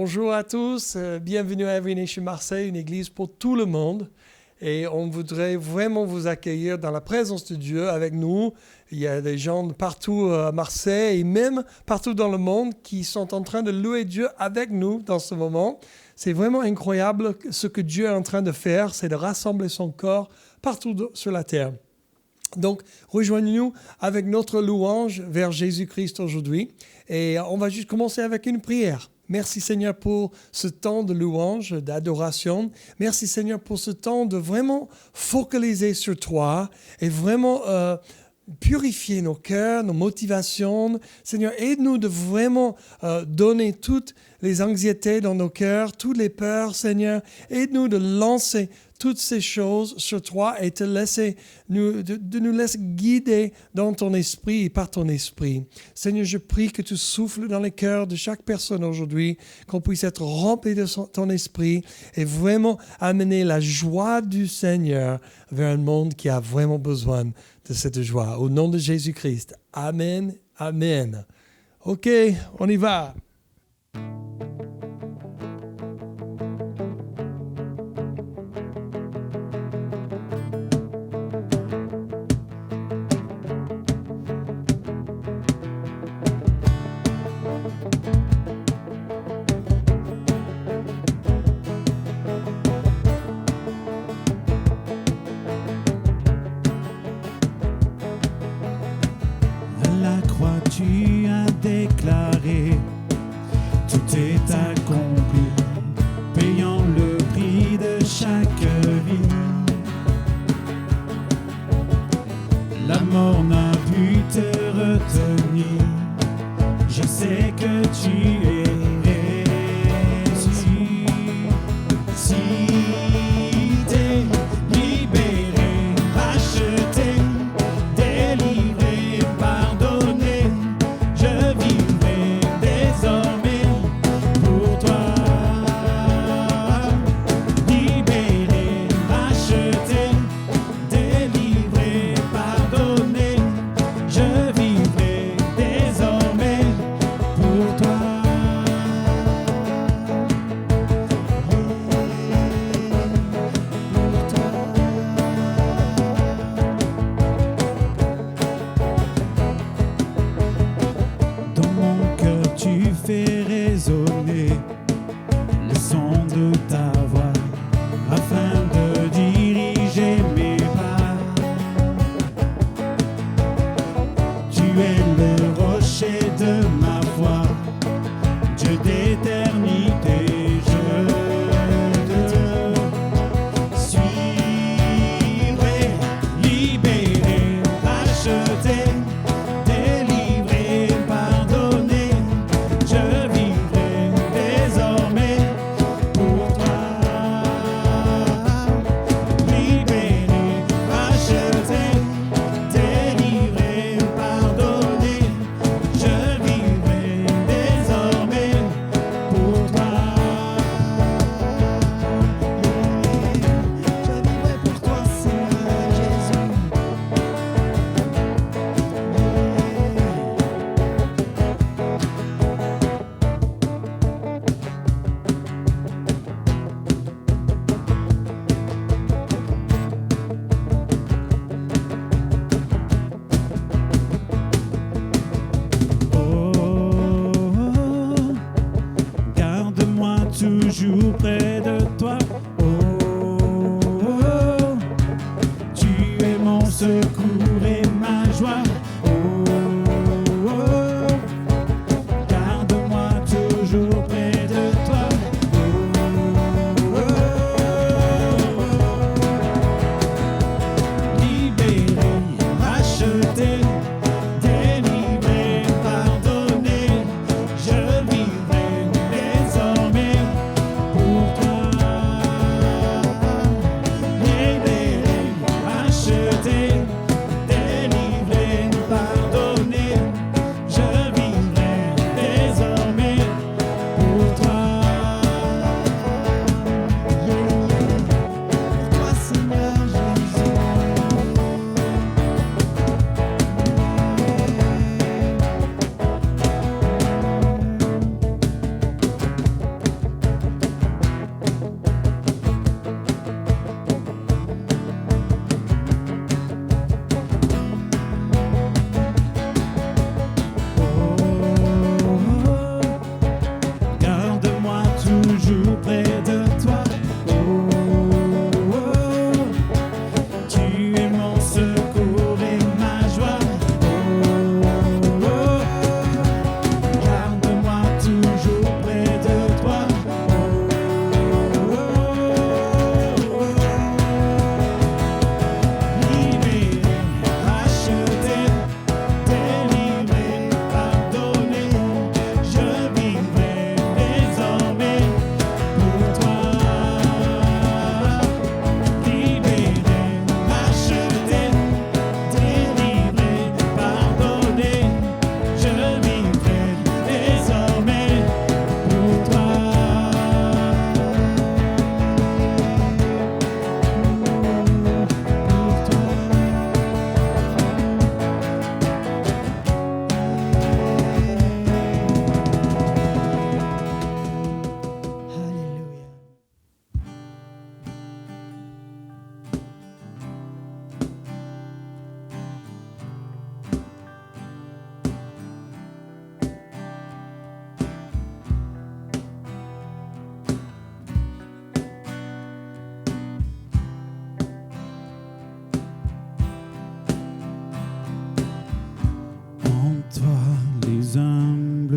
Bonjour à tous, bienvenue à Every Nation Marseille, une église pour tout le monde. Et on voudrait vraiment vous accueillir dans la présence de Dieu avec nous. Il y a des gens partout à Marseille et même partout dans le monde qui sont en train de louer Dieu avec nous dans ce moment. C'est vraiment incroyable ce que Dieu est en train de faire, c'est de rassembler son corps partout sur la terre. Donc, rejoignez-nous avec notre louange vers Jésus-Christ aujourd'hui. Et on va juste commencer avec une prière. Merci Seigneur pour ce temps de louange, d'adoration. Merci Seigneur pour ce temps de vraiment focaliser sur toi et vraiment purifier nos cœurs, nos motivations. Seigneur, aide-nous de vraiment donner toutes les anxiétés dans nos cœurs, toutes les peurs, Seigneur. Aide-nous de lancer toutes ces choses sur toi et de nous laisser guider dans ton esprit et par ton esprit. Seigneur, je prie que tu souffles dans les cœurs de chaque personne aujourd'hui, qu'on puisse être rempli de ton esprit et vraiment amener la joie du Seigneur vers un monde qui a vraiment besoin de cette joie. Au nom de Jésus-Christ. Amen. Amen. OK, on y va. Tu as déclaré, tout est accompli, payant le prix de chaque vie. La mort n'a pu te retenir, je sais que tu es ressuscité. Si t'es libéré, racheté, délivré, pardonné, je vivrai désormais pour toi. Libéré, racheté, délivré, pardonné, je vivrai désormais pour toi. Dans mon cœur, tu fais résonner le son de ta voix afin de diriger mes pas. Tu es le rocher de ma foi, Dieu d'éternité, je te suivrai, libéré, racheté, délivré, pardonné, je vivrai désormais pour toi. Libéré, racheté, délivré, pardonné,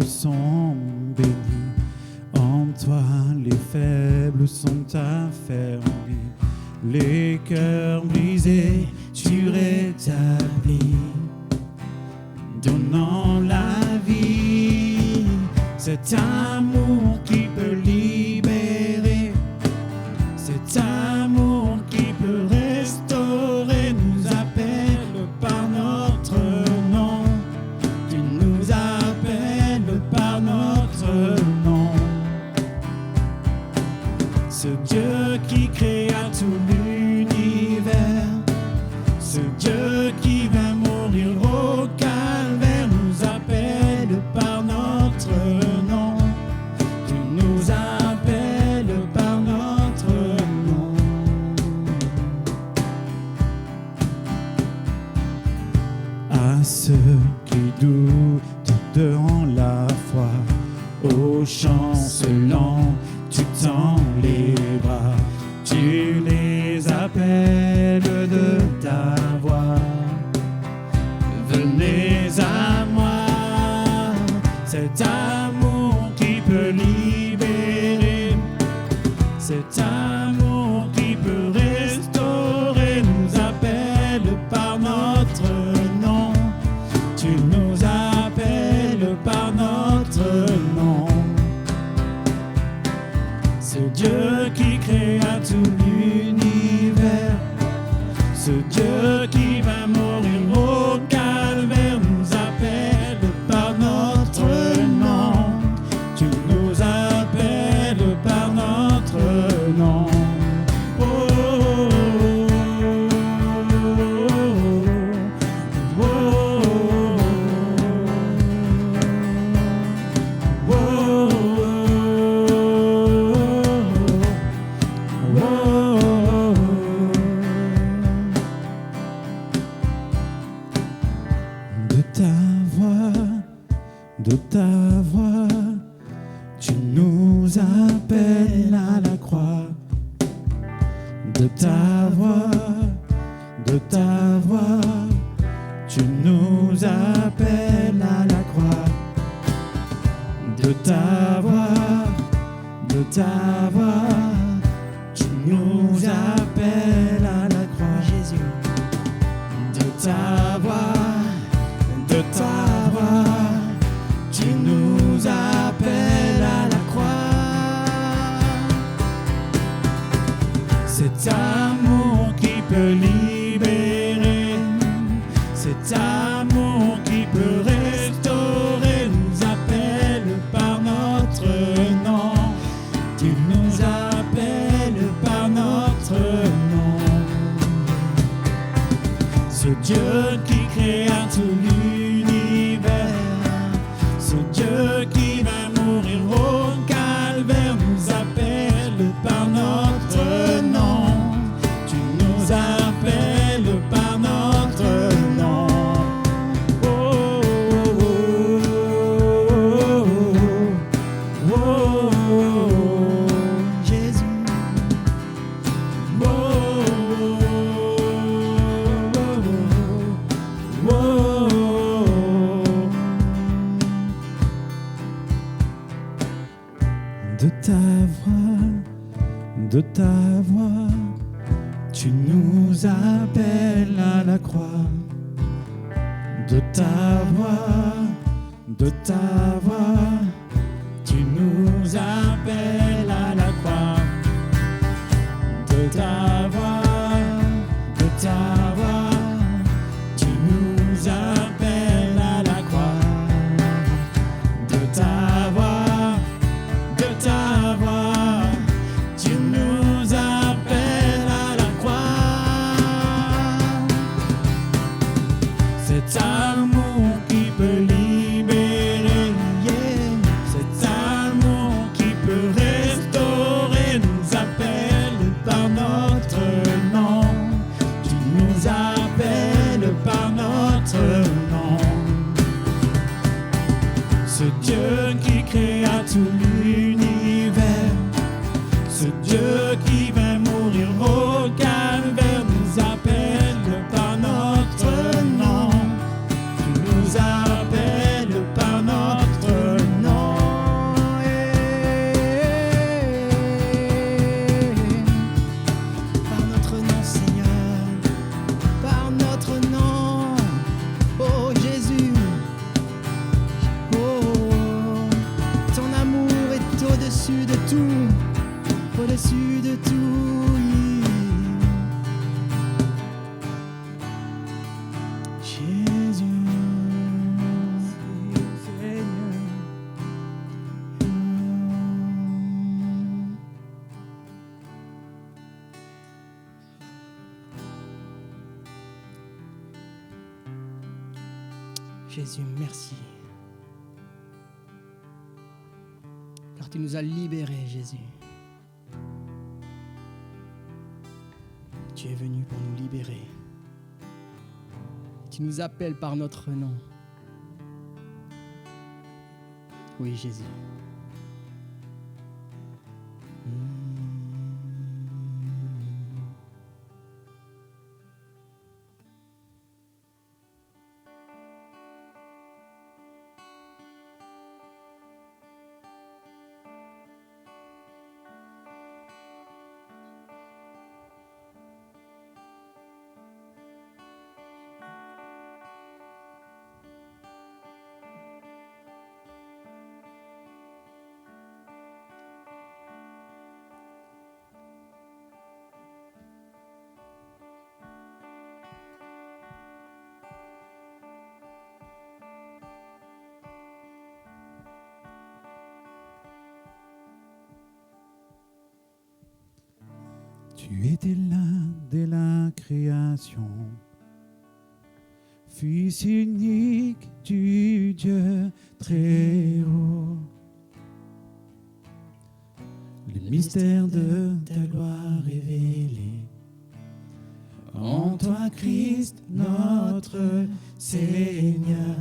sont bénis. En toi, les faibles sont affermis. Les cœurs brisés, tu rétablis. Donnant la vie, cet amour qui peut libérer, cet amour qui peut restaurer, nous appelle par notre nom. Tu nous appelles par notre nom. Ce Dieu qui créa tout l'univers, ce Dieu qui va mourir au calvaire, nous appelle par notre nom. Tu nous appelles par notre nom. À ceux qui doutent dans la foi, au chancelant, tu tends les bras, tu les appelles de ta voix. Venez à moi, cet amour qui peut libérer, cet amour qui peut restaurer, nous appelle par notre nom. Tu nous appelles par notre nom. Ce Dieu qui créa tout l'univers, ce Dieu qui va mourir au calvaire, nous appelle par notre nom. Tu nous appelles par notre nom. Oh, oh, oh, oh, oh, oh, de ta voix, tu nous appelles à la croix. De ta voix, tu nous appelles à la croix. De ta voix, tu nous appelles à la croix. Jésus. De ta voix, tu nous appelles à la croix. Cet amour qui peut libérer, cet amour qui peut restaurer, nous appelle par notre nom. Tu nous appelles par notre nom. Ce Dieu qui créa tout l'univers, ce Dieu qui va mourir au calvaire, nous appelle par notre nom. Tu nous appelles par notre nom. Oh, oh, oh, oh, oh, oh, Jésus. Oh, oh, oh, oh. De ta voix, tu nous appelles à la croix. De ta voix, tu nous appelles à la croix. De ta voix, tu nous appelles à la croix. De ta voix, tu nous appelles à la croix. Cet amour qui peut libérer, yeah. Cet amour qui peut restaurer, nous appelle par notre nom. Tu nous appelles par notre nom. Ce Dieu qui créa tout l'univers, ce Dieu qui va mourir au calvaire, nous appelle par notre nom. Tu Jésus, merci. Car tu nous as libérés, Jésus. Tu es venu pour nous libérer. Tu nous appelles par notre nom. Oui, Jésus. Tu étais là dès la création, Fils unique du Dieu très haut. Le mystère de ta gloire révélé en toi, Christ, notre Seigneur.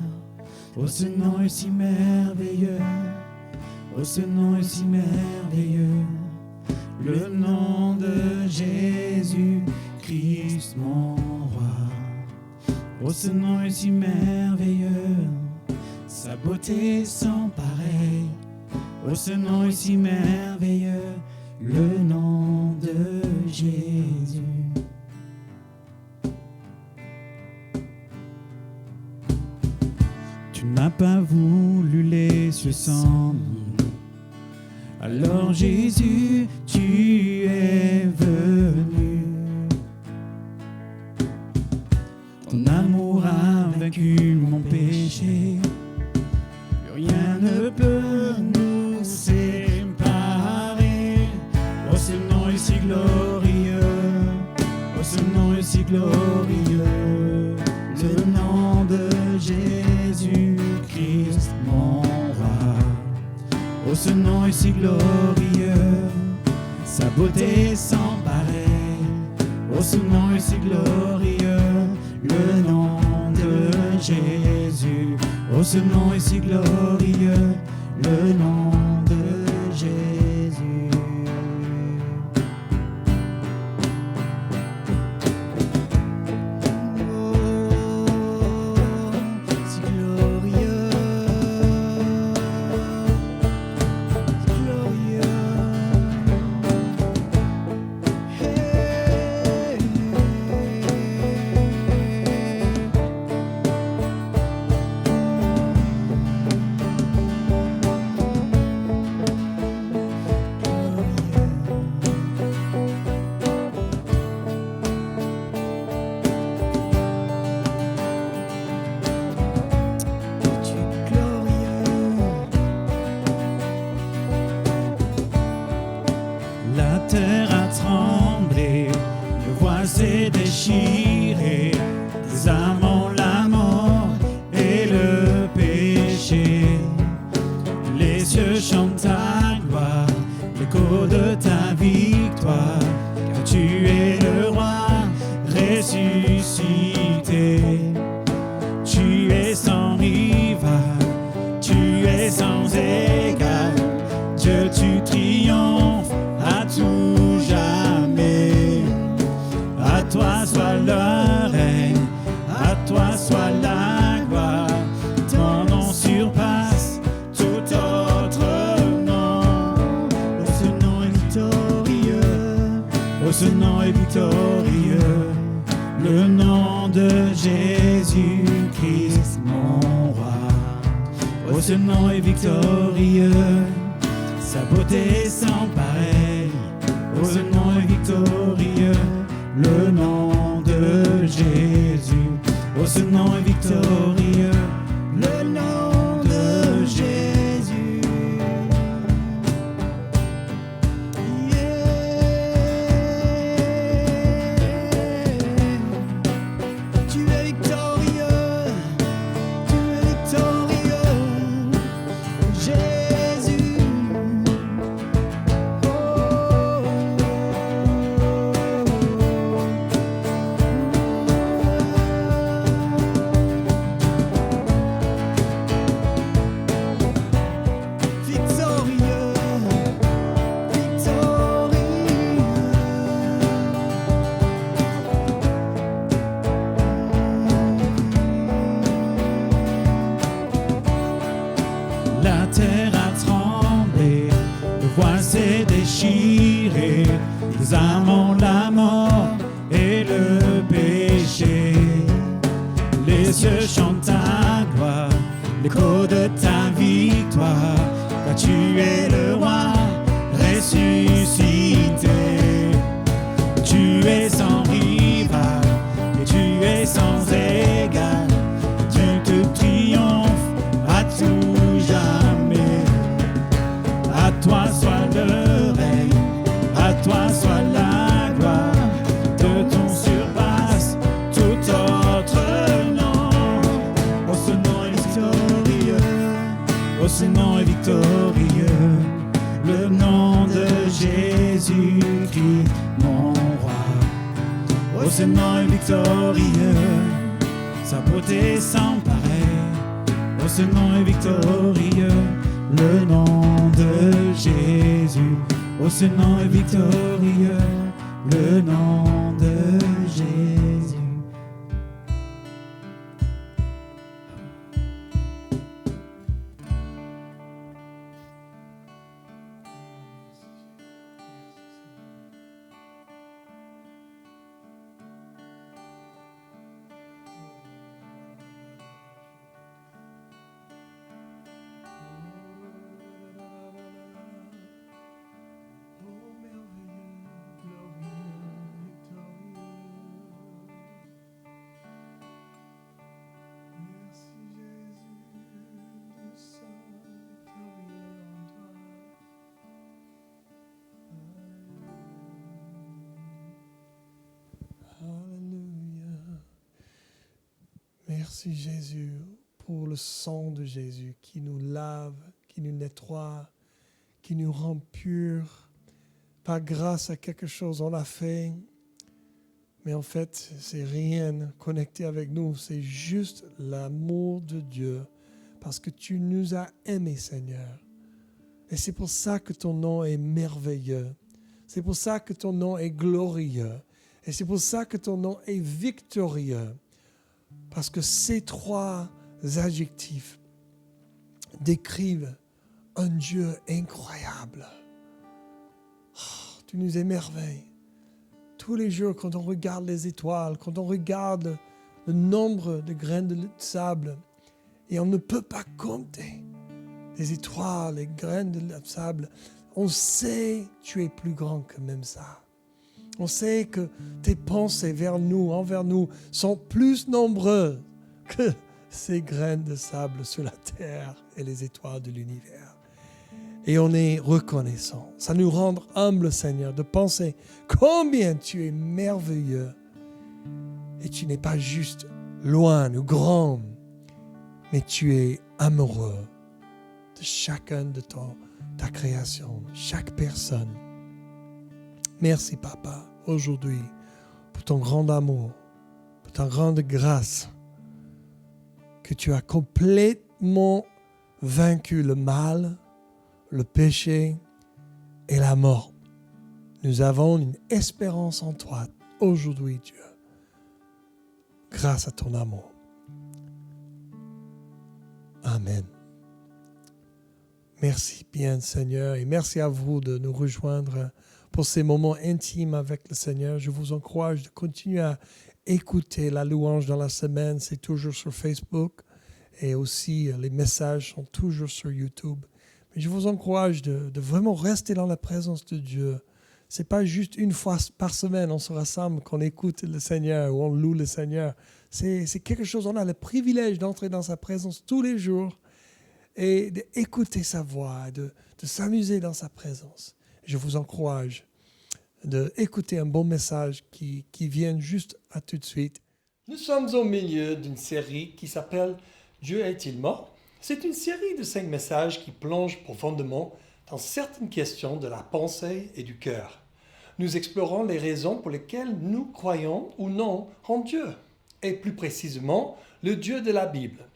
Oh, ce nom est si merveilleux, oh, ce nom est si merveilleux. Le nom de Jésus-Christ, mon roi. Oh, ce nom est si merveilleux, sa beauté sans pareil. Oh, ce nom est si merveilleux, le nom de Jésus. Tu n'as pas voulu les cieux sans nous. Alors Jésus, tu es venu. Ton amour a vaincu mon péché. Plus rien ne peut nous séparer. Oh, ce nom est si glorieux. Oh, ce nom est si glorieux. Le nom de Jésus-Christ, mon roi. Oh, ce nom est si glorieux, sa beauté sans pareil. Oh, ce nom est si glorieux, le nom de Jésus. Oh, ce nom est si glorieux, le nom de Jésus. La terre a tremblé, le voile s'est déchiré, les âmes ont la mort et le péché. Les cieux chantent ta gloire, l'écho de ta victoire, car tu es le roi ressuscité. Tu es sans rival, tu es sans égal, Dieu, tu triomphes à tout jamais. À toi soit le règne, à toi soit la gloire. Ton nom surpasse tout autre nom. Oh, ce nom est victorieux, oh, ce nom est victorieux. Le nom de Jésus-Christ, mon roi. Oh, ce nom est victorieux, sa beauté sans pareil. Oh, ce nom est victorieux, le nom de Jésus. Oh, ce nom est victorieux, le nom de Jésus. Yeah. Tu es victorieux, tu es entendre ta gloire, l'écho de ta victoire, car tu es le roi ressuscité. Tu es sans rival et tu es sans égal. Tu te triomphes à tout jamais. À toi soit le règne, à toi soit la gloire. De ton surpasse tout autre nom. Oh, ce nom est victorieux, oh, ce nom est victorieux. Le nom de Jésus-Christ, mon roi. Oh, ce nom est victorieux, sa beauté sans pareil. Oh, ce nom est victorieux, le nom de Jésus. Oh, ce nom est victorieux, le nom de Jésus. Alléluia. Merci Jésus pour le sang de Jésus qui nous lave, qui nous nettoie, qui nous rend purs. Pas grâce à quelque chose qu'on a fait, mais en fait, c'est rien connecté avec nous. C'est juste l'amour de Dieu parce que tu nous as aimés, Seigneur. Et c'est pour ça que ton nom est merveilleux. C'est pour ça que ton nom est glorieux. Et c'est pour ça que ton nom est victorieux. Parce que ces trois adjectifs décrivent un Dieu incroyable. Oh, tu nous émerveilles. Tous les jours, quand on regarde les étoiles, quand on regarde le nombre de graines de sable, et on ne peut pas compter les étoiles, les graines de sable, on sait que tu es plus grand que même ça. On sait que tes pensées envers nous, sont plus nombreuses que ces graines de sable sur la terre et les étoiles de l'univers. Et on est reconnaissant. Ça nous rend humbles, Seigneur, de penser combien tu es merveilleux. Et tu n'es pas juste loin ou grand, mais tu es amoureux de chacun de ta création, chaque personne. Merci, Papa, aujourd'hui, pour ton grand amour, pour ta grande grâce, que tu as complètement vaincu le mal, le péché et la mort. Nous avons une espérance en toi aujourd'hui, Dieu, grâce à ton amour. Amen. Merci bien, Seigneur, et merci à vous de nous rejoindre pour ces moments intimes avec le Seigneur. Je vous encourage de continuer à écouter la louange dans la semaine. C'est toujours sur Facebook et aussi les messages sont toujours sur YouTube. Mais je vous encourage de vraiment rester dans la présence de Dieu. Ce n'est pas juste une fois par semaine on se rassemble, qu'on écoute le Seigneur ou on loue le Seigneur. C'est quelque chose, on a le privilège d'entrer dans sa présence tous les jours et d'écouter sa voix, de s'amuser dans sa présence. Je vous encourage d'écouter un bon message qui vient juste à tout de suite. Nous sommes au milieu d'une série qui s'appelle « Dieu est-il mort ?» C'est une série de 5 messages qui plongent profondément dans certaines questions de la pensée et du cœur. Nous explorons les raisons pour lesquelles nous croyons ou non en Dieu, et plus précisément le Dieu de la Bible.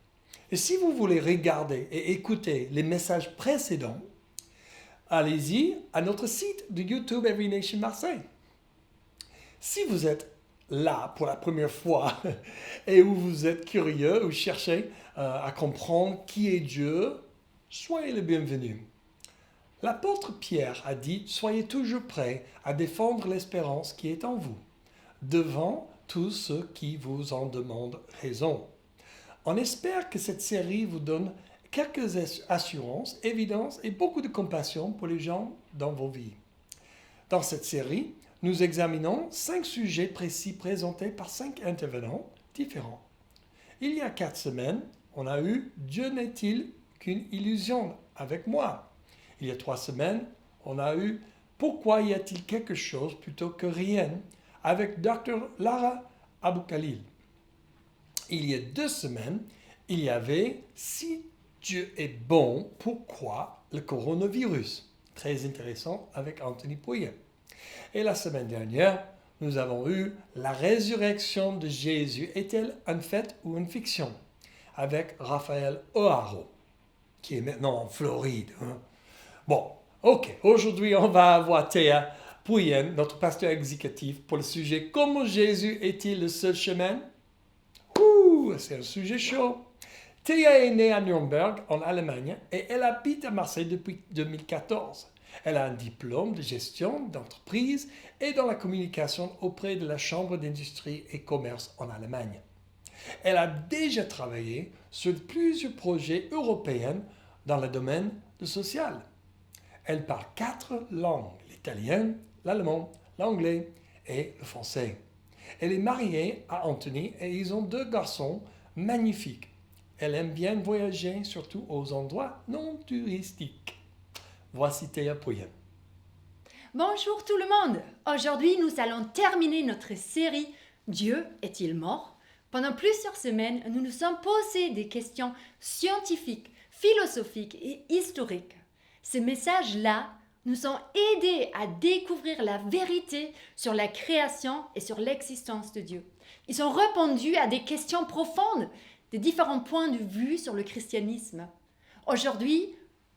Et si vous voulez regarder et écouter les messages précédents, allez-y à notre site de YouTube Every Nation Marseille. Si vous êtes là pour la première fois et où vous êtes curieux ou cherchez à comprendre qui est Dieu, soyez le bienvenu. L'apôtre Pierre a dit « Soyez toujours prêts à défendre l'espérance qui est en vous, devant tous ceux qui vous en demandent raison. » On espère que cette série vous donne quelques assurances, évidences et beaucoup de compassion pour les gens dans vos vies. Dans cette série, nous examinons 5 sujets précis présentés par 5 intervenants différents. Il y a 4 semaines, on a eu « Dieu n'est-il qu'une illusion avec moi ?» Il y a 3 semaines, on a eu « Pourquoi y a-t-il quelque chose plutôt que rien ?» avec Dr. Lara Abou-Khalil. Il y a 2 semaines, il y avait « Si Dieu est bon, pourquoi le coronavirus ?» Très intéressant avec Anthony Pouillet. Et la semaine dernière, nous avons eu « La résurrection de Jésus est-elle un fait ou une fiction ?» avec Raphaël O'Haro, qui est maintenant en Floride. Bon, ok, aujourd'hui on va avoir Théa Pouillet, notre pasteur exécutif, pour le sujet « Comment Jésus est-il le seul chemin ?» C'est un sujet chaud. Théa est née à Nuremberg, en Allemagne, et elle habite à Marseille depuis 2014. Elle a un diplôme de gestion d'entreprise et dans la communication auprès de la Chambre d'industrie et commerce en Allemagne. Elle a déjà travaillé sur plusieurs projets européens dans le domaine du social. Elle parle 4 langues, l'italien, l'allemand, l'anglais et le français. Elle est mariée à Anthony et ils ont 2 garçons magnifiques. Elle aime bien voyager, surtout aux endroits non touristiques. Voici Théa Pouillet. Bonjour tout le monde. Aujourd'hui, nous allons terminer notre série « Dieu est-il mort ?» Pendant plusieurs semaines, nous nous sommes posé des questions scientifiques, philosophiques et historiques. Ces messages-là nous ont aidés à découvrir la vérité sur la création et sur l'existence de Dieu. Ils ont répondu à des questions profondes, des différents points de vue sur le christianisme. Aujourd'hui,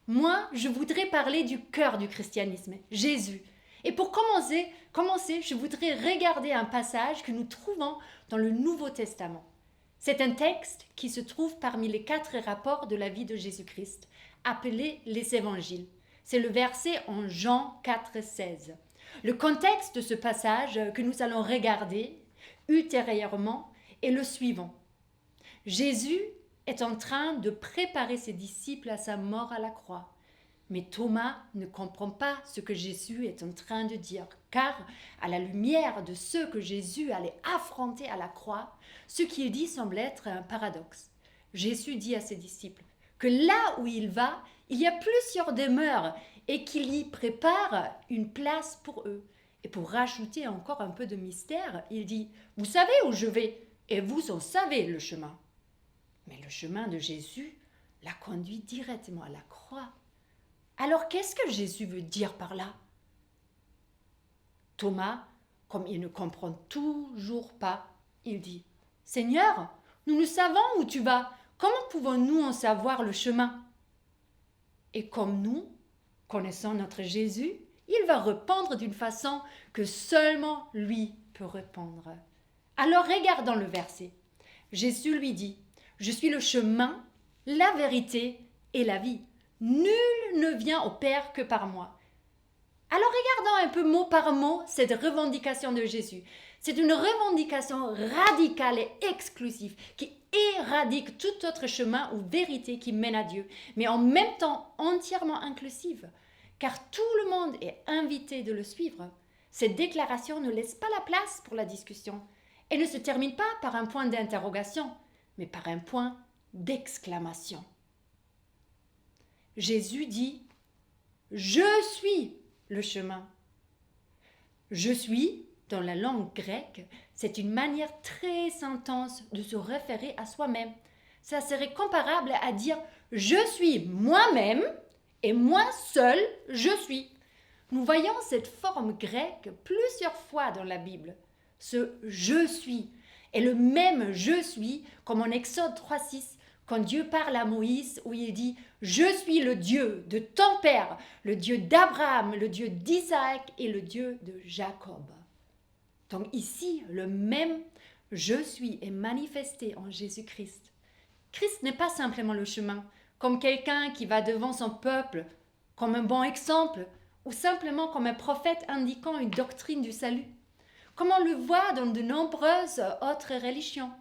moi, je voudrais parler du cœur du christianisme, Jésus. Et pour commencer, je voudrais regarder un passage que nous trouvons dans le Nouveau Testament. C'est un texte qui se trouve parmi les 4 rapports de la vie de Jésus-Christ, appelés les évangiles. C'est le verset en Jean 4,16. Le contexte de ce passage que nous allons regarder ultérieurement est le suivant. Jésus est en train de préparer ses disciples à sa mort à la croix. Mais Thomas ne comprend pas ce que Jésus est en train de dire, car à la lumière de ce que Jésus allait affronter à la croix, ce qu'il dit semble être un paradoxe. Jésus dit à ses disciples que là où il va, il y a plusieurs demeures et qu'il y prépare une place pour eux. Et pour rajouter encore un peu de mystère, il dit « Vous savez où je vais et vous en savez le chemin. » Mais le chemin de Jésus l'a conduit directement à la croix. Alors qu'est-ce que Jésus veut dire par là? Thomas, comme il ne comprend toujours pas, il dit « Seigneur, nous savons où tu vas. Comment pouvons-nous en savoir le chemin ?» Et comme nous connaissons notre Jésus, il va répondre d'une façon que seulement lui peut répondre. Alors regardons le verset. Jésus lui dit « Je suis le chemin, la vérité et la vie. Nul ne vient au Père que par moi. » Alors regardons un peu mot par mot cette revendication de Jésus. C'est une revendication radicale et exclusive qui éradique tout autre chemin ou vérité qui mène à Dieu, mais en même temps entièrement inclusive, car tout le monde est invité de le suivre. Cette déclaration ne laisse pas la place pour la discussion. Elle ne se termine pas par un point d'interrogation, mais par un point d'exclamation. Jésus dit « Je suis le chemin ». Je suis, dans la langue grecque, c'est une manière très intense de se référer à soi-même. Ça serait comparable à dire « Je suis moi-même et moi seul je suis ». Nous voyons cette forme grecque plusieurs fois dans la Bible. Ce « je suis » est le même « je suis » comme en Exode 3,6 quand Dieu parle à Moïse où il dit « Je suis le Dieu de ton père, le Dieu d'Abraham, le Dieu d'Isaac et le Dieu de Jacob ». Donc ici, le même « je suis » est manifesté en Jésus-Christ. Christ n'est pas simplement le chemin, comme quelqu'un qui va devant son peuple, comme un bon exemple, ou simplement comme un prophète indiquant une doctrine du salut, comme on le voit dans de nombreuses autres religions.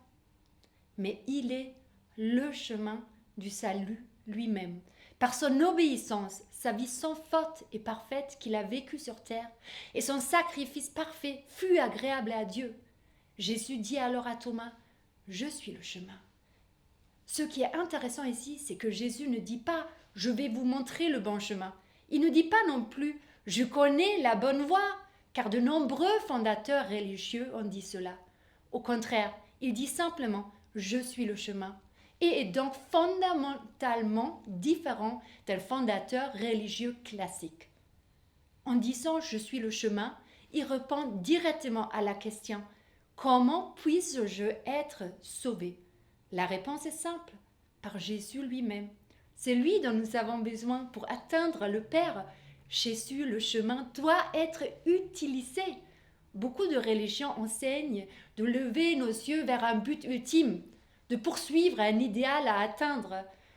Mais il est le chemin du salut lui-même. Par son obéissance, sa vie sans faute et parfaite qu'il a vécue sur terre, et son sacrifice parfait fut agréable à Dieu. Jésus dit alors à Thomas, « Je suis le chemin. » Ce qui est intéressant ici, c'est que Jésus ne dit pas « Je vais vous montrer le bon chemin ». Il ne dit pas non plus « Je connais la bonne voie », car de nombreux fondateurs religieux ont dit cela. Au contraire, il dit simplement « Je suis le chemin » et est donc fondamentalement différent d'un fondateur religieux classique. En disant « Je suis le chemin », il répond directement à la question « Comment puis-je être sauvé ?» La réponse est simple, par Jésus lui-même. C'est lui dont nous avons besoin pour atteindre le Père. Jésus, le chemin, doit être utilisé. Beaucoup de religions enseignent de lever nos yeux vers un but ultime, de poursuivre un idéal à atteindre,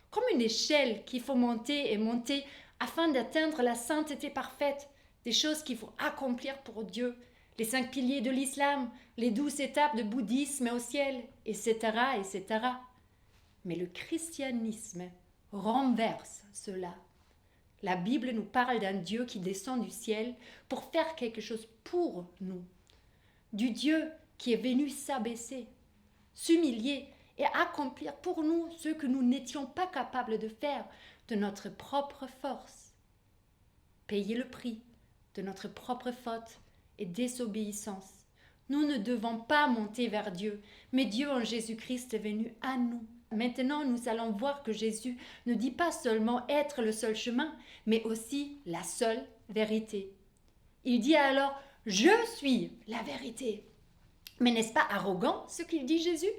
comme une échelle qu'il faut monter et monter afin d'atteindre la sainteté parfaite, des choses qu'il faut accomplir pour Dieu, les 5 piliers de l'islam, les 12 étapes de bouddhisme au ciel, etc., etc. Mais le christianisme renverse cela. La Bible nous parle d'un Dieu qui descend du ciel pour faire quelque chose pour nous. Du Dieu qui est venu s'abaisser, s'humilier et accomplir pour nous ce que nous n'étions pas capables de faire de notre propre force. Payer le prix de notre propre faute et désobéissance. Nous ne devons pas monter vers Dieu, mais Dieu en Jésus-Christ est venu à nous. Maintenant, nous allons voir que Jésus ne dit pas seulement être le seul chemin, mais aussi la seule vérité. Il dit alors « Je suis la vérité ». Mais n'est-ce pas arrogant ce qu'il dit Jésus?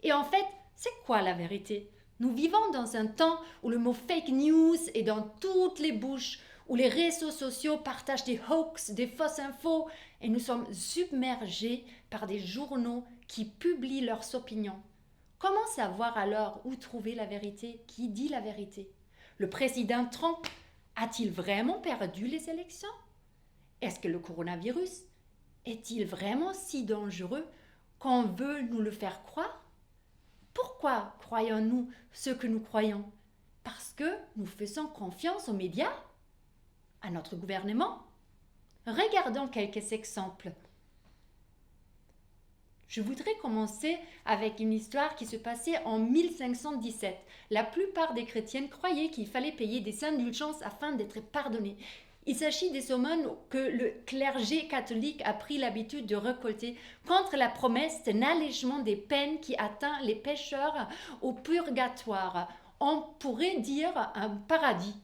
Et en fait, c'est quoi la vérité? Nous vivons dans un temps où le mot fake news est dans toutes les bouches, où les réseaux sociaux partagent des hoax, des fausses infos, et nous sommes submergés par des journaux qui publient leurs opinions. Comment savoir alors où trouver la vérité? Qui dit la vérité? Le président Trump a-t-il vraiment perdu les élections? Est-ce que le coronavirus est-il vraiment si dangereux qu'on veut nous le faire croire? Pourquoi croyons-nous ce que nous croyons? Parce que nous faisons confiance aux médias? À notre gouvernement? Regardons quelques exemples. Je voudrais commencer avec une histoire qui se passait en 1517. La plupart des chrétiens croyaient qu'il fallait payer des indulgences afin d'être pardonnés. Il s'agit des aumônes que le clergé catholique a pris l'habitude de récolter contre la promesse d'un allègement des peines qui atteint les pécheurs au purgatoire. On pourrait dire un paradis.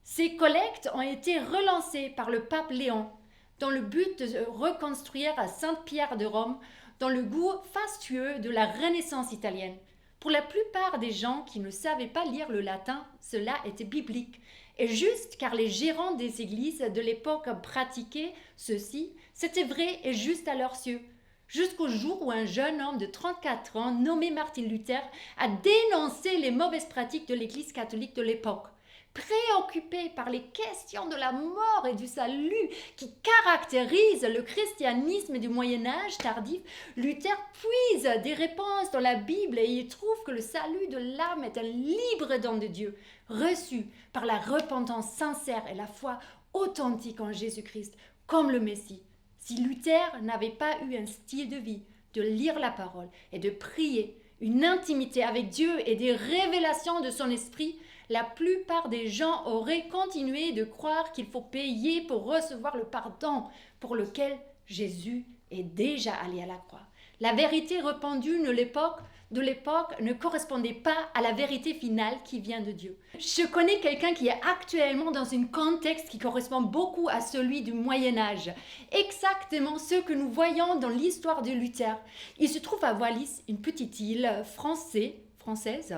Ces collectes ont été relancées par le pape Léon dans le but de reconstruire Sainte-Pierre de Rome dans le goût fastueux de la Renaissance italienne. Pour la plupart des gens qui ne savaient pas lire le latin, cela était biblique. Et juste car les gérants des églises de l'époque pratiquaient ceci, c'était vrai et juste à leurs yeux. Jusqu'au jour où un jeune homme de 34 ans, nommé Martin Luther, a dénoncé les mauvaises pratiques de l'église catholique de l'époque. Préoccupé par les questions de la mort et du salut qui caractérisent le christianisme du Moyen-Âge tardif, Luther puise des réponses dans la Bible et il trouve que le salut de l'âme est un libre don de Dieu, reçu par la repentance sincère et la foi authentique en Jésus-Christ, comme le Messie. Si Luther n'avait pas eu un style de vie, de lire la parole et de prier, une intimité avec Dieu et des révélations de son esprit, la plupart des gens auraient continué de croire qu'il faut payer pour recevoir le pardon pour lequel Jésus est déjà allé à la croix. La vérité répandue de l'époque ne correspondait pas à la vérité finale qui vient de Dieu. Je connais quelqu'un qui est actuellement dans un contexte qui correspond beaucoup à celui du Moyen-Âge. Exactement ce que nous voyons dans l'histoire de Luther. Il se trouve à Wallis, une petite île française,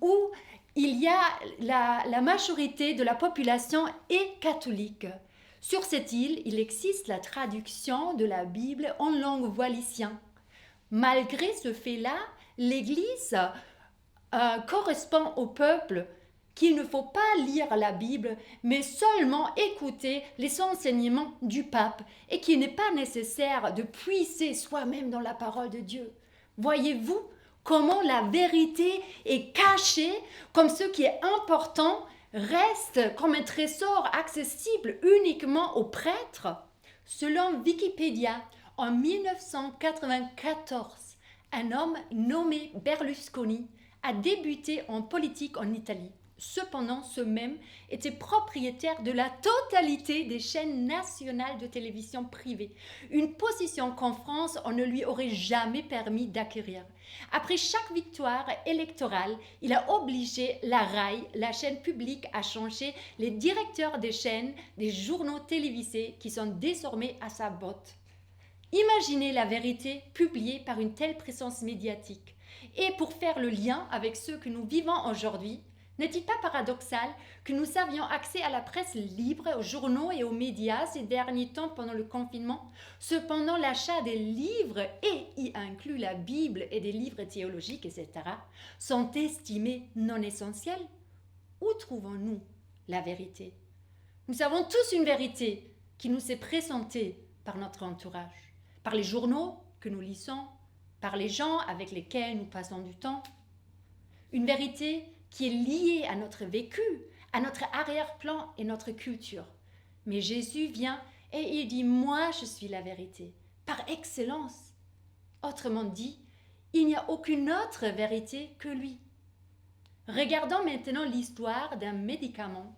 où il y a la majorité de la population est catholique. Sur cette île, il existe la traduction de la Bible en langue wallisienne. Malgré ce fait-là, l'Église correspond au peuple qu'il ne faut pas lire la Bible, mais seulement écouter les enseignements du pape et qu'il n'est pas nécessaire de puiser soi-même dans la parole de Dieu. Voyez-vous comment la vérité est cachée, comme ce qui est important reste comme un trésor accessible uniquement aux prêtres. Selon Wikipédia, en 1994, un homme nommé Berlusconi a débuté en politique en Italie. Cependant, ce même était propriétaire de la totalité des chaînes nationales de télévision privées, une position qu'en France, on ne lui aurait jamais permis d'acquérir. Après chaque victoire électorale, il a obligé la RAI, la chaîne publique, à changer les directeurs des chaînes des journaux télévisés qui sont désormais à sa botte. Imaginez la vérité publiée par une telle présence médiatique. Et pour faire le lien avec ce que nous vivons aujourd'hui, n'est-il pas paradoxal que nous avions accès à la presse libre, aux journaux et aux médias ces derniers temps pendant le confinement? Cependant, l'achat des livres, et y inclut la Bible et des livres théologiques, etc., sont estimés non essentiels. Où trouvons-nous la vérité? Nous avons tous une vérité qui nous est présentée par notre entourage, par les journaux que nous lisons, par les gens avec lesquels nous passons du temps. Une vérité qui est liée à notre vécu, à notre arrière-plan et notre culture. Mais Jésus vient et il dit « Moi, je suis la vérité, par excellence ». Autrement dit, il n'y a aucune autre vérité que lui. Regardons maintenant l'histoire d'un médicament.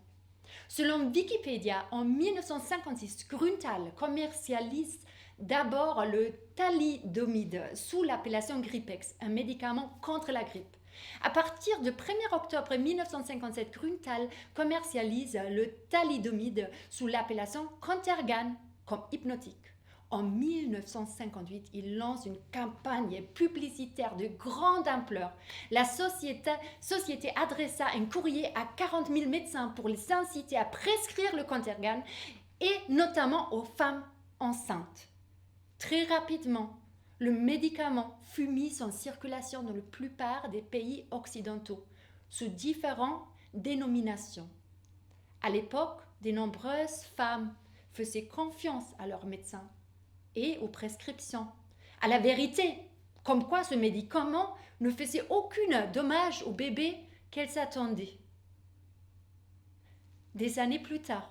Selon Wikipédia, en 1956, Grünthal commercialise d'abord le thalidomide sous l'appellation Gripex, un médicament contre la grippe. À partir du 1er octobre 1957, Grünthal commercialise le thalidomide sous l'appellation Contergan comme hypnotique. En 1958, il lance une campagne publicitaire de grande ampleur. La société adressa un courrier à 40 000 médecins pour les inciter à prescrire le Contergan et notamment aux femmes enceintes. Très rapidement, le médicament fut mis en circulation dans la plupart des pays occidentaux, sous différentes dénominations. À l'époque, de nombreuses femmes faisaient confiance à leurs médecins et aux prescriptions, à la vérité, comme quoi ce médicament ne faisait aucun dommage au bébé qu'elles attendaient. Des années plus tard,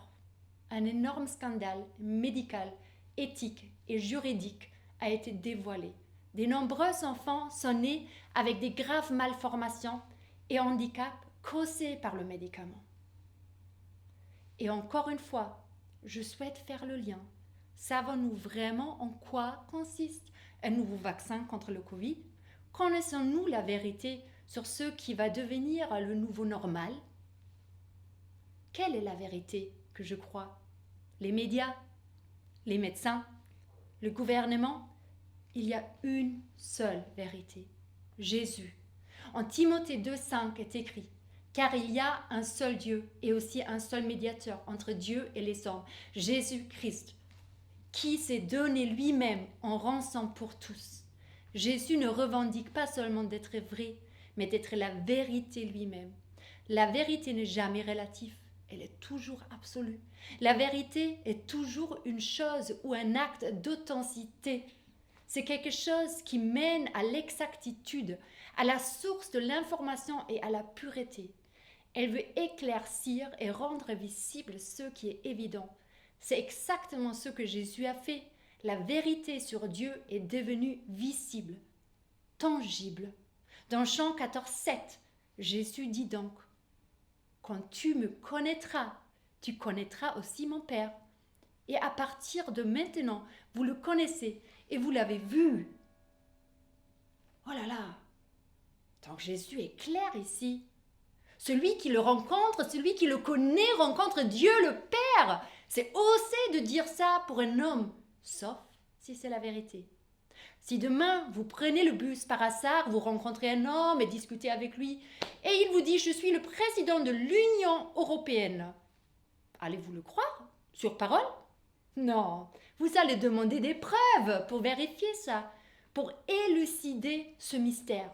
un énorme scandale médical, éthique et juridique a été dévoilé. De nombreux enfants sont nés avec des graves malformations et handicaps causés par le médicament. Et encore une fois, je souhaite faire le lien. Savons-nous vraiment en quoi consiste un nouveau vaccin contre le Covid? Connaissons-nous la vérité sur ce qui va devenir le nouveau normal? Quelle est la vérité que je crois? Les médias? Les médecins? Le gouvernement? Il y a une seule vérité, Jésus. En Timothée 2,5 est écrit « Car il y a un seul Dieu et aussi un seul médiateur entre Dieu et les hommes, Jésus-Christ, qui s'est donné lui-même en rançon pour tous. » Jésus ne revendique pas seulement d'être vrai, mais d'être la vérité lui-même. La vérité n'est jamais relative, elle est toujours absolue. La vérité est toujours une chose ou un acte d'authenticité. C'est quelque chose qui mène à l'exactitude, à la source de l'information et à la pureté. Elle veut éclaircir et rendre visible ce qui est évident. C'est exactement ce que Jésus a fait. La vérité sur Dieu est devenue visible, tangible. Dans Jean 14,7, Jésus dit donc « Quand tu me connaîtras, tu connaîtras aussi mon Père. Et à partir de maintenant, vous le connaissez et vous l'avez vu. » Oh là là! Donc Jésus est clair ici. Celui qui le rencontre, celui qui le connaît, rencontre Dieu le Père. C'est osé de dire ça pour un homme, sauf si c'est la vérité. Si demain, vous prenez le bus par hasard, vous rencontrez un homme et discutez avec lui, et il vous dit « Je suis le président de l'Union européenne », allez-vous le croire sur parole? Non, vous allez demander des preuves pour vérifier ça, pour élucider ce mystère.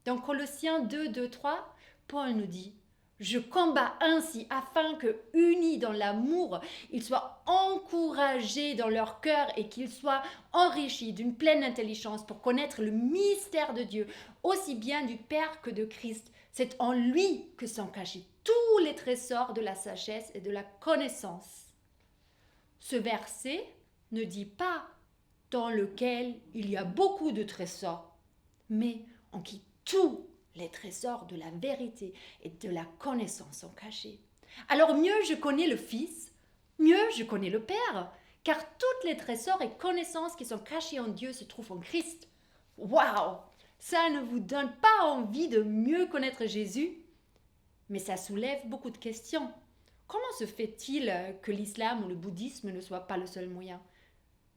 Dans Colossiens 2, 2, 3, Paul nous dit « Je combats ainsi afin que, unis dans l'amour, ils soient encouragés dans leur cœur et qu'ils soient enrichis d'une pleine intelligence pour connaître le mystère de Dieu, aussi bien du Père que de Christ. C'est en lui que sont cachés tous les trésors de la sagesse et de la connaissance. Ce verset ne dit pas dans lequel il y a beaucoup de trésors, mais en qui tous les trésors de la vérité et de la connaissance sont cachés. Alors mieux je connais le Fils, mieux je connais le Père, car tous les trésors et connaissances qui sont cachés en Dieu se trouvent en Christ. Waouh! Ça ne vous donne pas envie de mieux connaître Jésus? Mais ça soulève beaucoup de questions. Comment se fait-il que l'islam ou le bouddhisme ne soit pas le seul moyen?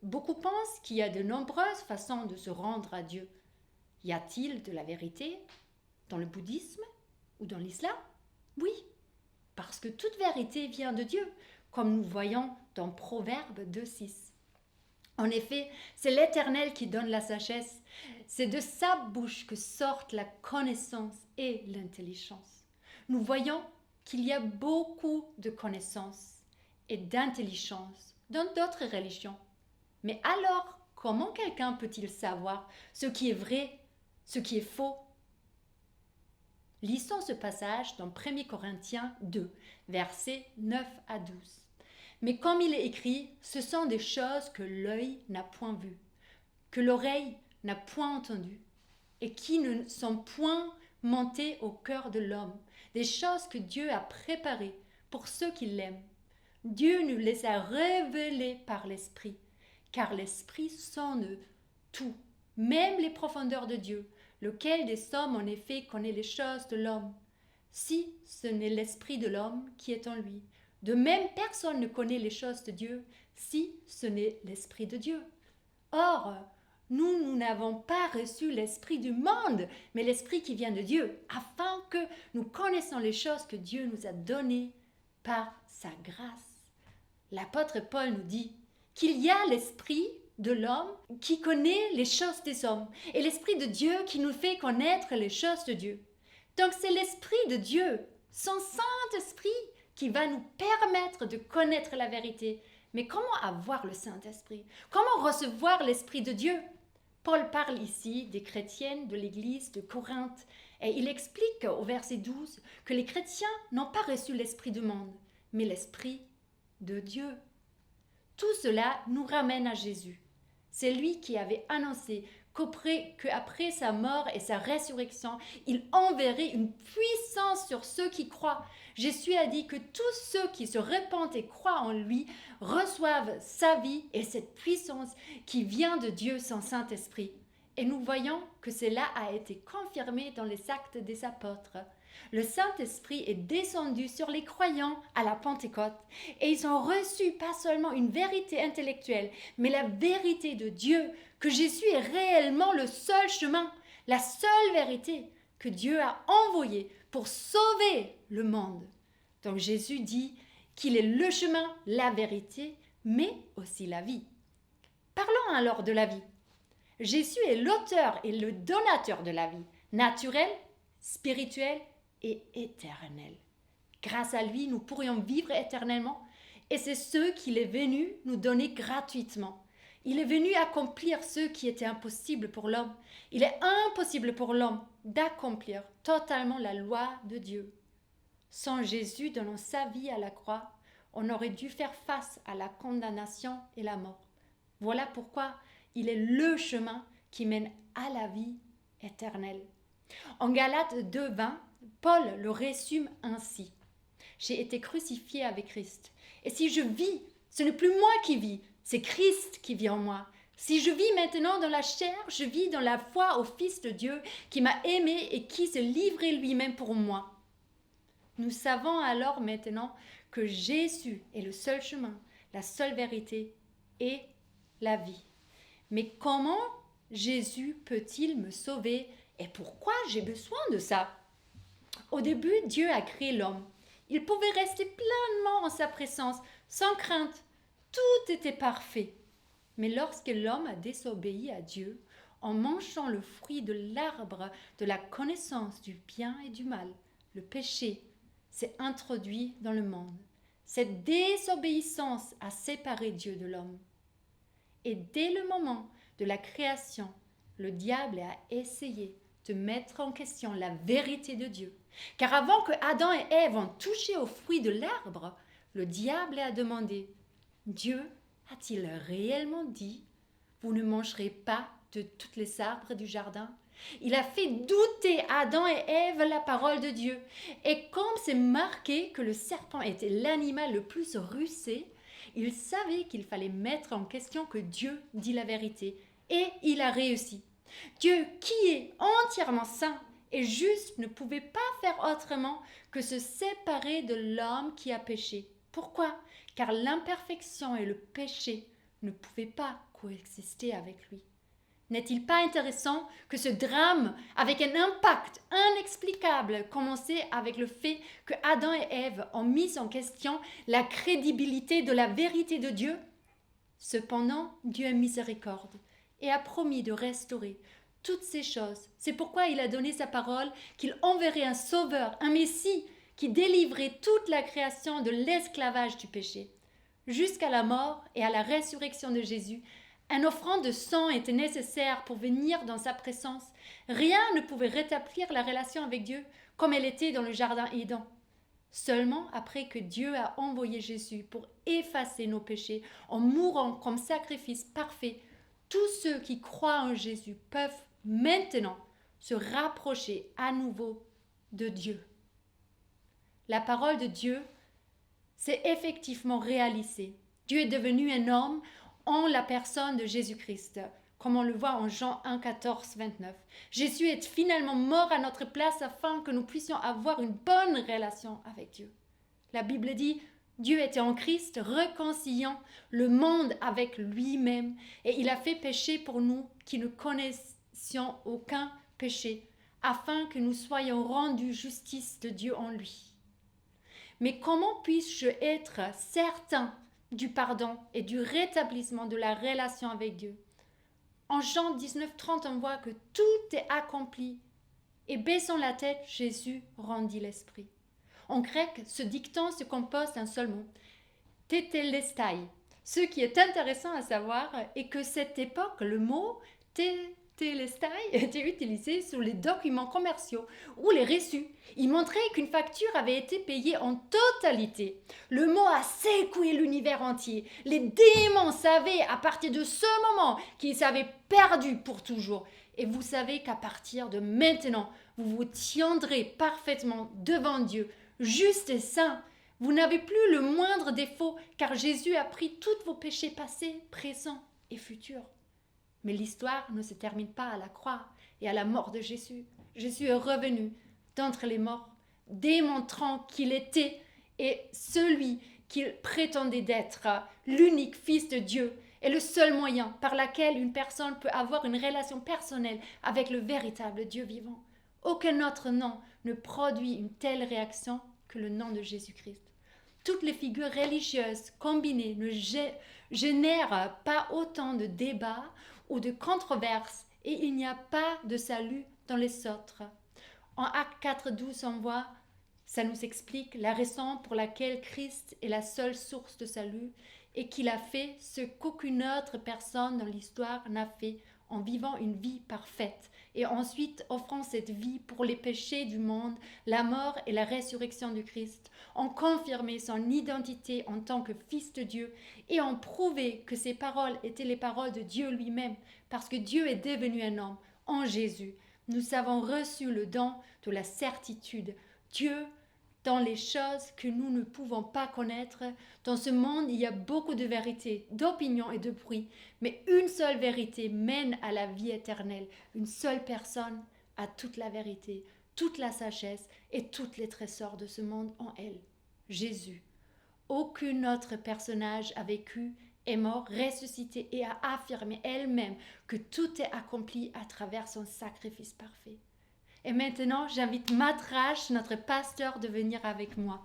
Beaucoup pensent qu'il y a de nombreuses façons de se rendre à Dieu. Y a-t-il de la vérité dans le bouddhisme ou dans l'islam? Oui, parce que toute vérité vient de Dieu, comme nous voyons dans Proverbe 2,6. En effet, c'est l'Éternel qui donne la sagesse. C'est de sa bouche que sortent la connaissance et l'intelligence. Nous voyons qu'il y a beaucoup de connaissances et d'intelligence dans d'autres religions. Mais alors, comment quelqu'un peut-il savoir ce qui est vrai, ce qui est faux? Lisons ce passage dans 1 Corinthiens 2, versets 9 à 12. Mais comme il est écrit, ce sont des choses que l'œil n'a point vues, que l'oreille n'a point entendues, et qui ne sont point montées au cœur de l'homme, des choses que Dieu a préparées pour ceux qui l'aiment. Dieu nous les a révélées par l'Esprit, car l'Esprit sonde tout, même les profondeurs de Dieu. Lequel des hommes en effet connaît les choses de l'homme, si ce n'est l'esprit de l'homme qui est en lui? De même, personne ne connaît les choses de Dieu, si ce n'est l'esprit de Dieu. Or, nous n'avons pas reçu l'esprit du monde, mais l'esprit qui vient de Dieu, afin que nous connaissions les choses que Dieu nous a données par sa grâce. L'apôtre Paul nous dit qu'il y a l'esprit de l'homme qui connaît les choses des hommes et l'Esprit de Dieu qui nous fait connaître les choses de Dieu. Donc c'est l'Esprit de Dieu, son Saint-Esprit, qui va nous permettre de connaître la vérité. Mais comment avoir le Saint-Esprit? Comment recevoir l'Esprit de Dieu? Paul parle ici des chrétiennes de l'église de Corinthe et il explique au verset 12 que les chrétiens n'ont pas reçu l'Esprit du monde, mais l'Esprit de Dieu. Tout cela nous ramène à Jésus. C'est lui qui avait annoncé qu'après sa mort et sa résurrection, il enverrait une puissance sur ceux qui croient. Jésus a dit que tous ceux qui se répandent et croient en lui reçoivent sa vie et cette puissance qui vient de Dieu, son Saint-Esprit. Et nous voyons que cela a été confirmé dans les Actes des Apôtres. Le Saint-Esprit est descendu sur les croyants à la Pentecôte et ils ont reçu pas seulement une vérité intellectuelle, mais la vérité de Dieu, que Jésus est réellement le seul chemin, la seule vérité que Dieu a envoyée pour sauver le monde. Donc Jésus dit qu'il est le chemin, la vérité, mais aussi la vie. Parlons alors de la vie. Jésus est l'auteur et le donateur de la vie, naturelle, spirituelle et éternelle. Grâce à lui, nous pourrions vivre éternellement et c'est ce qu'il est venu nous donner gratuitement. Il est venu accomplir ce qui était impossible pour l'homme. Il est impossible pour l'homme d'accomplir totalement la loi de Dieu. Sans Jésus donnant sa vie à la croix, on aurait dû faire face à la condamnation et la mort. Voilà pourquoi il est le chemin qui mène à la vie éternelle. En Galates 2,20, Paul le résume ainsi. J'ai été crucifié avec Christ. Et si je vis, ce n'est plus moi qui vis, c'est Christ qui vit en moi. Si je vis maintenant dans la chair, je vis dans la foi au Fils de Dieu qui m'a aimé et qui s'est livré lui-même pour moi. Nous savons alors maintenant que Jésus est le seul chemin, la seule vérité et la vie. Mais comment Jésus peut-il me sauver et pourquoi j'ai besoin de ça? Au début, Dieu a créé l'homme. Il pouvait rester pleinement en sa présence, sans crainte. Tout était parfait. Mais lorsque l'homme a désobéi à Dieu, en mangeant le fruit de l'arbre de la connaissance du bien et du mal, le péché s'est introduit dans le monde. Cette désobéissance a séparé Dieu de l'homme. Et dès le moment de la création, le diable a essayé de mettre en question la vérité de Dieu. Car avant que Adam et Ève ont touché au fruit de l'arbre, le diable a demandé, Dieu a-t-il réellement dit, vous ne mangerez pas de tous les arbres du jardin? Il a fait douter Adam et Ève la parole de Dieu. Et comme c'est marqué que le serpent était l'animal le plus rusé, il savait qu'il fallait mettre en question que Dieu dit la vérité. Et il a réussi. Dieu, qui est entièrement saint et juste, ne pouvait pas faire autrement que se séparer de l'homme qui a péché. Pourquoi? Car l'imperfection et le péché ne pouvaient pas coexister avec lui. N'est-il pas intéressant que ce drame, avec un impact inexplicable, commençait avec le fait que Adam et Ève ont mis en question la crédibilité de la vérité de Dieu? Cependant, Dieu est miséricorde et a promis de restaurer toutes ces choses. C'est pourquoi il a donné sa parole qu'il enverrait un sauveur, un Messie, qui délivrerait toute la création de l'esclavage du péché. Jusqu'à la mort et à la résurrection de Jésus, un offrande de sang était nécessaire pour venir dans sa présence. Rien ne pouvait rétablir la relation avec Dieu comme elle était dans le jardin Éden. Seulement après que Dieu a envoyé Jésus pour effacer nos péchés en mourant comme sacrifice parfait, tous ceux qui croient en Jésus peuvent maintenant se rapprocher à nouveau de Dieu. La parole de Dieu s'est effectivement réalisée. Dieu est devenu un homme en la personne de Jésus-Christ, comme on le voit en Jean 1, 14, 29. Jésus est finalement mort à notre place afin que nous puissions avoir une bonne relation avec Dieu. La Bible dit, Dieu était en Christ, réconciliant le monde avec lui-même, et il a fait péché pour nous qui ne connaissions aucun péché, afin que nous soyons rendus justice de Dieu en lui. Mais comment puis-je être certain du pardon et du rétablissement de la relation avec Dieu? En Jean 19, 30, on voit que tout est accompli. Et baissant la tête, Jésus rendit l'esprit. En grec, ce dicton se compose d'un seul mot, tétélestai. Ce qui est intéressant à savoir est que cette époque, le mot tétélestai était utilisé sur les documents commerciaux ou les reçus. Il montrait qu'une facture avait été payée en totalité. Le mot a secoué l'univers entier. Les démons savaient à partir de ce moment qu'ils s'avaient perdu pour toujours. Et vous savez qu'à partir de maintenant, vous vous tiendrez parfaitement devant Dieu, juste et saint. Vous n'avez plus le moindre défaut, car Jésus a pris tous vos péchés passés, présents et futurs. Mais l'histoire ne se termine pas à la croix et à la mort de Jésus. Jésus est revenu d'entre les morts, démontrant qu'il était et celui qu'il prétendait d'être, l'unique Fils de Dieu, est le seul moyen par lequel une personne peut avoir une relation personnelle avec le véritable Dieu vivant. Aucun autre nom ne produit une telle réaction que le nom de Jésus-Christ. Toutes les figures religieuses combinées ne génèrent pas autant de débats ou de controverses, et il n'y a pas de salut dans les autres. En Actes 4, 12, on voit, ça nous explique la raison pour laquelle Christ est la seule source de salut et qu'il a fait ce qu'aucune autre personne dans l'histoire n'a fait en vivant une vie parfaite et ensuite offrant cette vie pour les péchés du monde, la mort et la résurrection du Christ, en confirmé son identité en tant que Fils de Dieu et en prouvé que ces paroles étaient les paroles de Dieu lui-même, parce que Dieu est devenu un homme en Jésus. Nous avons reçu le don de la certitude. Dieu, dans les choses que nous ne pouvons pas connaître, dans ce monde, il y a beaucoup de vérités, d'opinions et de bruit, mais une seule vérité mène à la vie éternelle. Une seule personne a toute la vérité, toute la sagesse et tous les trésors de ce monde en elle. Jésus. Aucun autre personnage a vécu, est mort, ressuscité et a affirmé elle-même que tout est accompli à travers son sacrifice parfait. Et maintenant, j'invite Matrach, notre pasteur, de venir avec moi.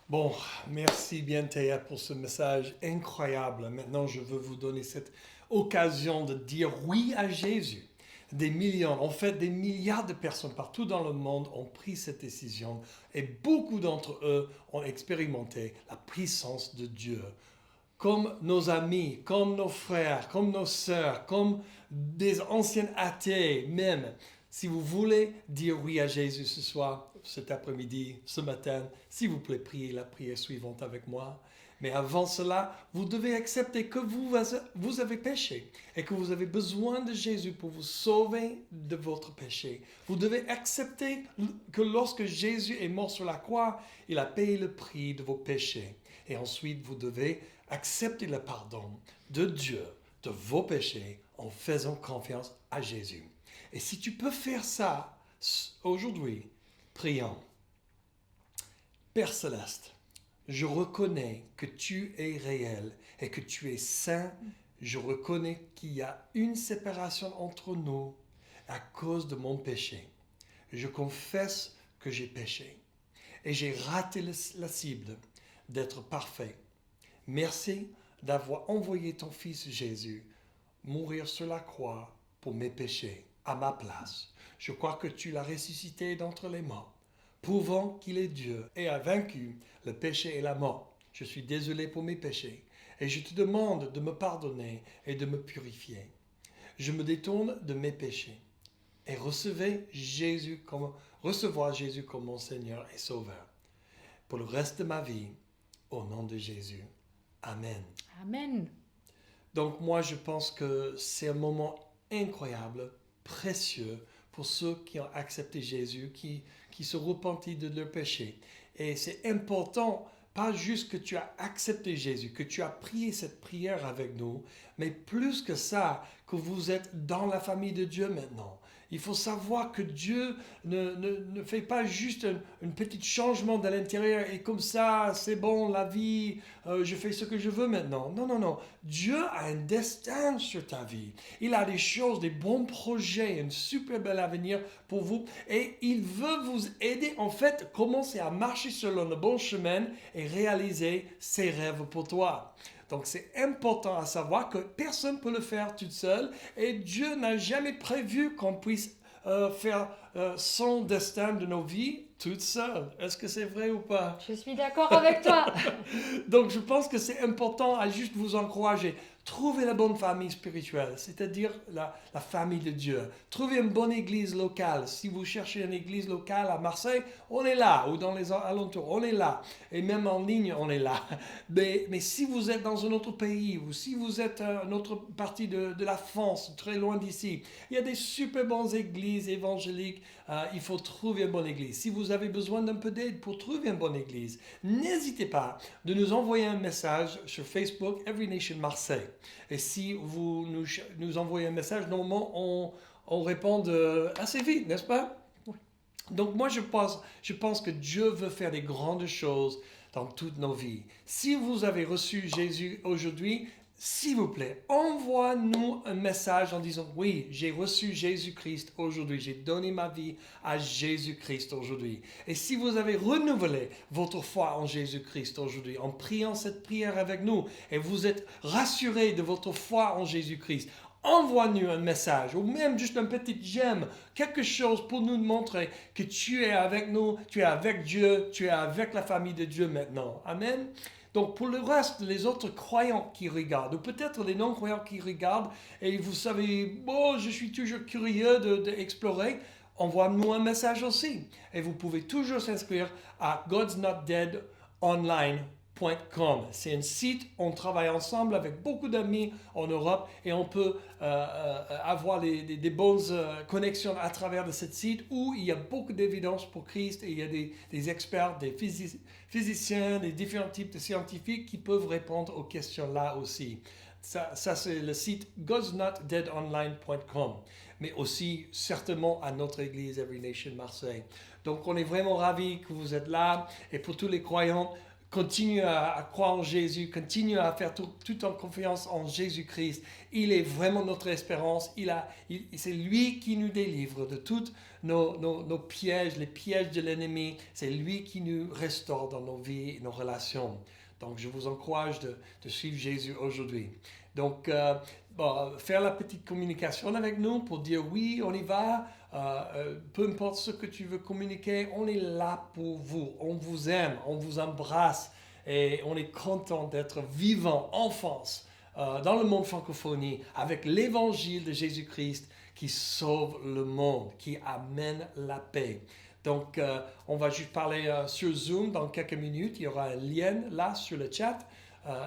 Bon, merci bien Théa pour ce message incroyable. Maintenant, je veux vous donner cette occasion de dire oui à Jésus, des millions, en fait des milliards de personnes partout dans le monde ont pris cette décision et beaucoup d'entre eux ont expérimenté la puissance de Dieu. Comme nos amis, comme nos frères, comme nos sœurs, comme des anciens athées même. Si vous voulez dire oui à Jésus ce soir, cet après-midi, ce matin, s'il vous plaît, priez la prière suivante avec moi. Mais avant cela, vous devez accepter que vous avez péché et que vous avez besoin de Jésus pour vous sauver de votre péché. Vous devez accepter que lorsque Jésus est mort sur la croix, il a payé le prix de vos péchés. Et ensuite, vous devez accepter le pardon de Dieu de vos péchés en faisant confiance à Jésus. Et si tu peux faire ça aujourd'hui, prions. Père Céleste, je reconnais que tu es réel et que tu es saint. Je reconnais qu'il y a une séparation entre nous à cause de mon péché. Je confesse que j'ai péché et j'ai raté la cible d'être parfait. Merci d'avoir envoyé ton Fils Jésus mourir sur la croix pour mes péchés à ma place. Je crois que tu l'as ressuscité d'entre les morts, prouvant qu'il est Dieu et a vaincu le péché et la mort. Je suis désolé pour mes péchés et je te demande de me pardonner et de me purifier. Je me détourne de mes péchés et recevoir Jésus comme mon Seigneur et Sauveur pour le reste de ma vie, au nom de Jésus. Amen. Amen. Donc moi, je pense que c'est un moment incroyable, précieux pour ceux qui ont accepté Jésus, qui se repentent de leurs péchés. Et c'est important, pas juste que tu as accepté Jésus, que tu as prié cette prière avec nous, mais plus que ça, que vous êtes dans la famille de Dieu maintenant. Il faut savoir que Dieu ne fait pas juste un petit changement de l'intérieur et comme ça, c'est bon, la vie, je fais ce que je veux maintenant. Non, non, non. Dieu a un destin sur ta vie. Il a des choses, des bons projets, un super bel avenir pour vous et il veut vous aider en fait, commencer à marcher selon le bon chemin et réaliser ses rêves pour toi. Donc c'est important à savoir que personne ne peut le faire toute seule et Dieu n'a jamais prévu qu'on puisse faire son destin de nos vies toute seule. Est-ce que c'est vrai ou pas? Je suis d'accord avec toi. Donc je pense que c'est important à juste vous encourager. Trouvez la bonne famille spirituelle, c'est-à-dire la famille de Dieu. Trouvez une bonne église locale. Si vous cherchez une église locale à Marseille, on est là, ou dans les alentours, on est là. Et même en ligne, on est là. Mais si vous êtes dans un autre pays, ou si vous êtes dans une autre partie de la France, très loin d'ici, il y a des super bonnes églises évangéliques. Il faut trouver une bonne église. Si vous avez besoin d'un peu d'aide pour trouver une bonne église, n'hésitez pas de nous envoyer un message sur Facebook, Every Nation Marseille. Et si vous nous envoyez un message, normalement, on répond assez vite, n'est-ce pas? Oui. Donc moi, je pense que Dieu veut faire des grandes choses dans toutes nos vies. Si vous avez reçu Jésus aujourd'hui, s'il vous plaît, envoie-nous un message en disant « Oui, j'ai reçu Jésus-Christ aujourd'hui, j'ai donné ma vie à Jésus-Christ aujourd'hui. » Et si vous avez renouvelé votre foi en Jésus-Christ aujourd'hui, en priant cette prière avec nous, et vous êtes rassuré de votre foi en Jésus-Christ, envoie-nous un message, ou même juste un petit j'aime, quelque chose pour nous montrer que tu es avec nous, tu es avec Dieu, tu es avec la famille de Dieu maintenant. Amen. Donc pour le reste, les autres croyants qui regardent, ou peut-être les non-croyants qui regardent, et vous savez, bon, je suis toujours curieux d'explorer, envoie-nous un message aussi. Et vous pouvez toujours s'inscrire à godsnotdeadonline.com. C'est un site, on travaille ensemble avec beaucoup d'amis en Europe et on peut avoir des bonnes connexions à travers de ce site où il y a beaucoup d'évidence pour Christ et il y a des experts, des physiciens, des différents types de scientifiques qui peuvent répondre aux questions là aussi. Ça c'est le site godsnotdeadonline.com, mais aussi certainement à notre église Every Nation Marseille. Donc on est vraiment ravis que vous êtes là et pour tous les croyants, continue à croire en Jésus, continue à faire toute en confiance en Jésus-Christ. Il est vraiment notre espérance. C'est lui qui nous délivre de tous nos pièges, les pièges de l'ennemi. C'est lui qui nous restaure dans nos vies et nos relations. Donc, je vous encourage de suivre Jésus aujourd'hui. Donc, faire la petite communication avec nous pour dire oui, on y va. Peu importe ce que tu veux communiquer, on est là pour vous. On vous aime, on vous embrasse et on est content d'être vivants en France, dans le monde francophonie, avec l'évangile de Jésus-Christ qui sauve le monde, qui amène la paix. Donc, on va juste parler sur Zoom dans quelques minutes. Il y aura un lien là sur le chat.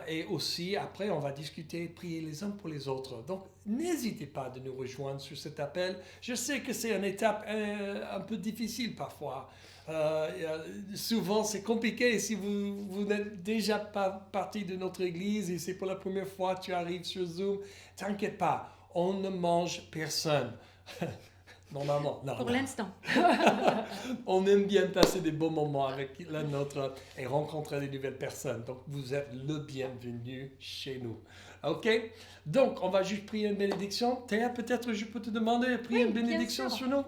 Et aussi, après, on va discuter, prier les uns pour les autres. Donc, n'hésitez pas de nous rejoindre sur cet appel. Je sais que c'est une étape un peu difficile parfois. Souvent, c'est compliqué. Si vous n'êtes déjà pas partie de notre église et c'est pour la première fois que tu arrives sur Zoom, t'inquiète pas, on ne mange personne. Normalement, non. Pour l'instant. On aime bien passer des bons moments avec la nôtre et rencontrer des nouvelles personnes. Donc, vous êtes le bienvenu chez nous. OK? Donc, on va juste prier une bénédiction. Théa, peut-être je peux te demander de prier une bénédiction sur nous?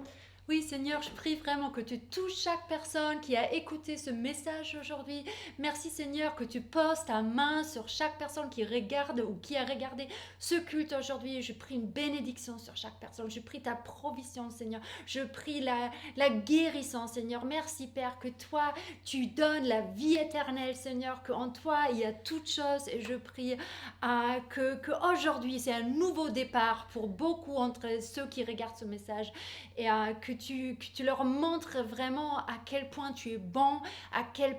Oui, Seigneur, je prie vraiment que tu touches chaque personne qui a écouté ce message aujourd'hui. Merci, Seigneur, que tu poses ta main sur chaque personne qui regarde ou qui a regardé ce culte aujourd'hui. Je prie une bénédiction sur chaque personne. Je prie ta provision, Seigneur. Je prie la guérison, Seigneur. Merci, Père, que toi, tu donnes la vie éternelle, Seigneur, qu'en toi, il y a toutes choses. Et je prie que aujourd'hui, c'est un nouveau départ pour beaucoup entre ceux qui regardent ce message et que tu leur montres vraiment à quel point tu es bon, à quel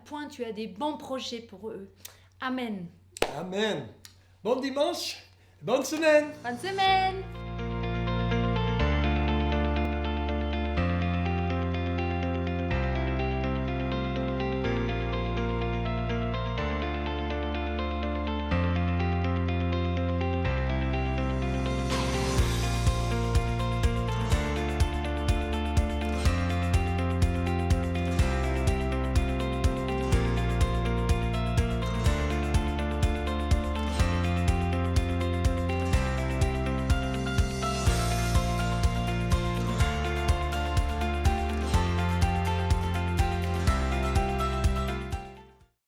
point tu as des bons projets pour eux. Amen. Amen. Bon dimanche, bonne semaine. Bonne semaine.